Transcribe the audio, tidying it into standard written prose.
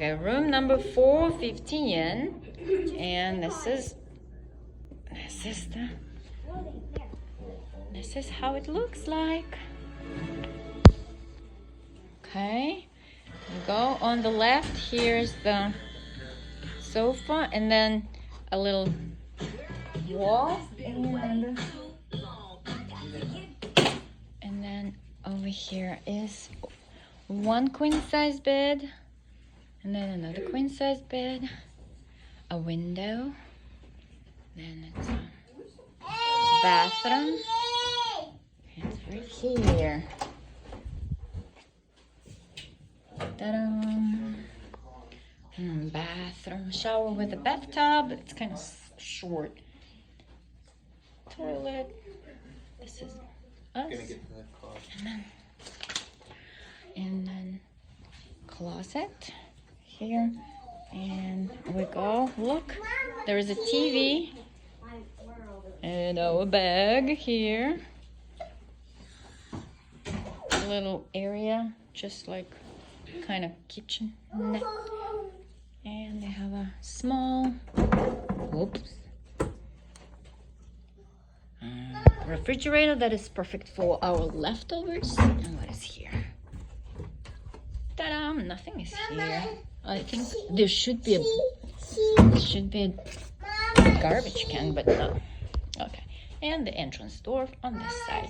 Okay, room number 450 yen. And this is how it looks like. Okay, you go on the left. Here's the sofa, and then a little wall, and then over here is one queen size bed, and then another queen size bed, a window, then it's a bathroom. It's right here. Ta-da! Bathroom, shower with a bathtub. It's kind of short. Toilet. This is us. And then closet here. And we go. Look, there is a TV and a bag here. A little area, just like kind of kitchen. And they have a small, refrigerator that is perfect for our leftovers. And what is here? Ta-da! Nothing is here. I think there should be a garbage can, but no. Okay. And the entrance door on this side.